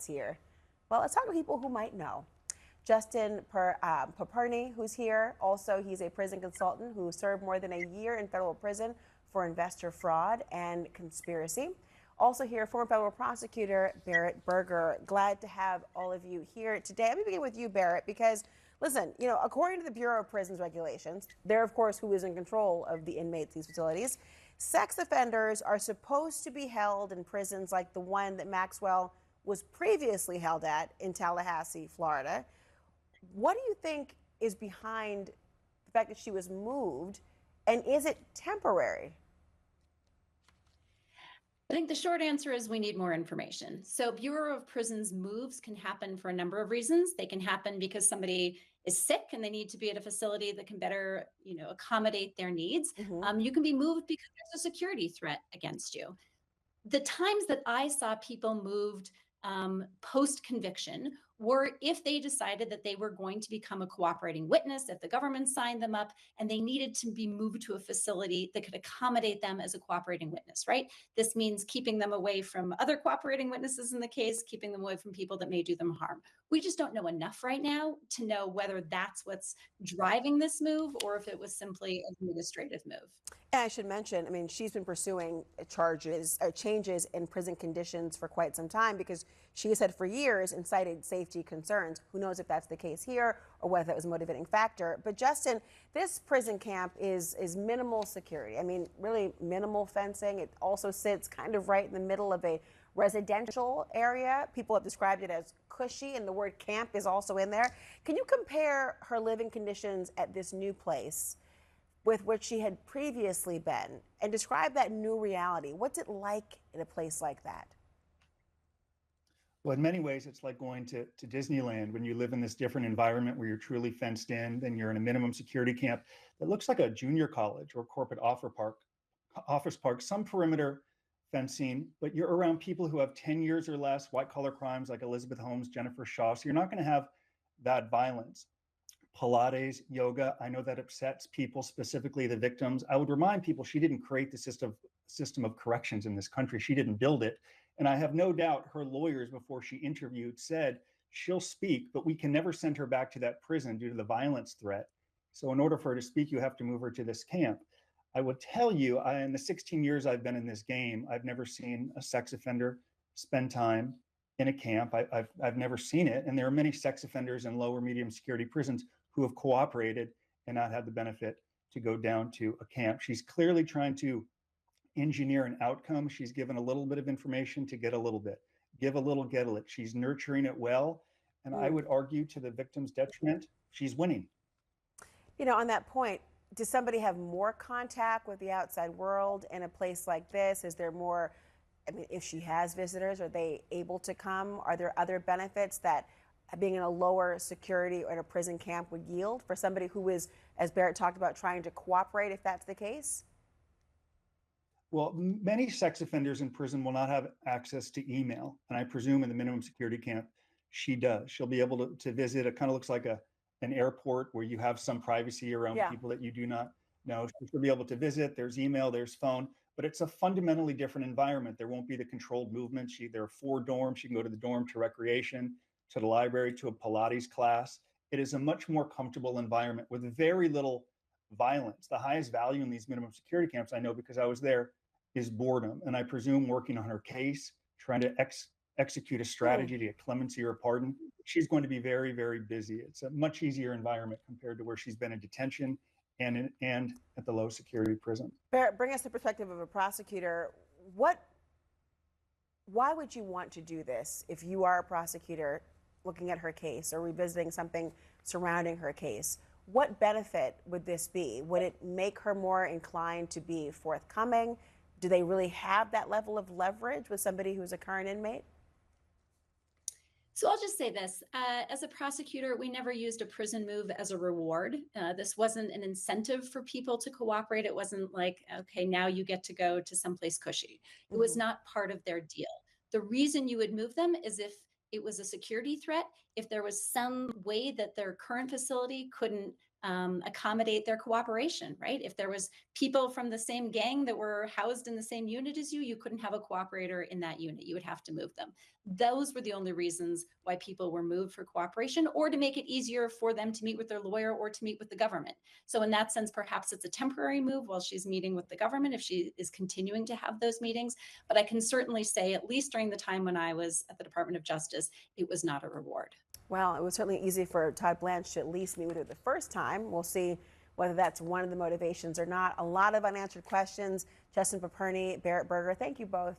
insights here? Well, let's talk to people who might know. Justin Paperny, who's here. Also, he's a prison consultant who served more than a year in federal prison for investor fraud and conspiracy. Also here, former federal prosecutor Barrett Berger. Glad to have all of you here today. Let me begin with you, Barrett, because listen, according to the Bureau of Prisons regulations, they're of course who is in control of the inmates in these facilities. Sex offenders are supposed to be held in prisons like the one that Maxwell was previously held at in Tallahassee, Florida. What do you think is behind the fact that she was moved, and is it temporary? I think the short answer is we need more information. So Bureau of Prisons moves can happen for a number of reasons. They can happen because somebody is sick and they need to be at a facility that can better, accommodate their needs. You can be moved because there's a security threat against you. The times that I saw people moved post-conviction were if they decided that they were going to become a cooperating witness, if the government signed them up and they needed to be moved to a facility that could accommodate them as a cooperating witness, right? This means keeping them away from other cooperating witnesses in the case, keeping them away from people that may do them harm. We just don't know enough right now to know whether that's what's driving this move or if it was simply an administrative move. And I should mention, she's been pursuing changes in prison conditions for quite some time because she said for years and cited safety concerns. Who knows if that's the case here or whether that was a motivating factor. But Justin, this prison camp is minimal security. Really minimal fencing. It also sits kind of right in the middle of a residential area. People have described it as cushy, and the word camp is also in there. Can you compare her living conditions at this new place with which she had previously been and describe that new reality? What's it like in a place like that? Well, in many ways, it's like going to Disneyland when you live in this different environment where you're truly fenced in, then you're in a minimum security camp that looks like a junior college or corporate office park, some perimeter fencing, but you're around people who have 10 years or less, white collar crimes like Elizabeth Holmes, Jennifer Shaw. So you're not going to have that violence. Pilates, yoga, I know that upsets people, specifically the victims. I would remind people she didn't create the system of corrections in this country. She didn't build it. And I have no doubt her lawyers, before she interviewed, said she'll speak, but we can never send her back to that prison due to the violence threat. So in order for her to speak, you have to move her to this camp. I would tell you, in the 16 years I've been in this game, I've never seen a sex offender spend time in a camp. I've never seen it. And there are many sex offenders in low or medium security prisons who have cooperated and not had the benefit to go down to a camp. She's clearly trying to engineer an outcome. She's given a little bit of information to get a little bit, give a little, get a little. She's nurturing it well. And I would argue to the victim's detriment, she's winning. On that point, does somebody have more contact with the outside world in a place like this? Is there more, if she has visitors, are they able to come? Are there other benefits that being in a lower security or in a prison camp would yield for somebody who is, as Barrett talked about, trying to cooperate, if that's the case? Well, many sex offenders in prison will not have access to email. And I presume in the minimum security camp, she does. She'll be able to visit. It kind of looks like an airport where you have some privacy around people that you do not know. She'll be able to visit. There's email, there's phone, but it's a fundamentally different environment. There won't be the controlled movement. There are 4 dorms. She can go to the dorm, to recreation, to the library, to a Pilates class. It is a much more comfortable environment with very little violence. The highest value in these minimum security camps, I know because I was there, is boredom. And I presume working on her case, trying to execute a strategy to get clemency or a pardon, she's going to be very, very busy. It's a much easier environment compared to where she's been in detention and at the low security prison. Barrett, bring us the perspective of a prosecutor. Why would you want to do this if you are a prosecutor looking at her case or revisiting something surrounding her case? What benefit would this be? Would it make her more inclined to be forthcoming? Do they really have that level of leverage with somebody who's a current inmate? So I'll just say this, as a prosecutor, we never used a prison move as a reward. This wasn't an incentive for people to cooperate. It wasn't like, okay, now you get to go to someplace cushy. It was not part of their deal. The reason you would move them is if it was a security threat, if there was some way that their current facility couldn't accommodate their cooperation, right? If there was people from the same gang that were housed in the same unit as you, you couldn't have a cooperator in that unit. You would have to move them. Those were the only reasons why people were moved for cooperation, or to make it easier for them to meet with their lawyer or to meet with the government. So in that sense, perhaps it's a temporary move while she's meeting with the government if she is continuing to have those meetings. But I can certainly say, at least during the time when I was at the Department of Justice, it was not a reward. Well, it was certainly easy for Todd Blanche to at least meet with her the first time. We'll see whether that's one of the motivations or not. A lot of unanswered questions. Justin Paperny, Barrett Berger, thank you both.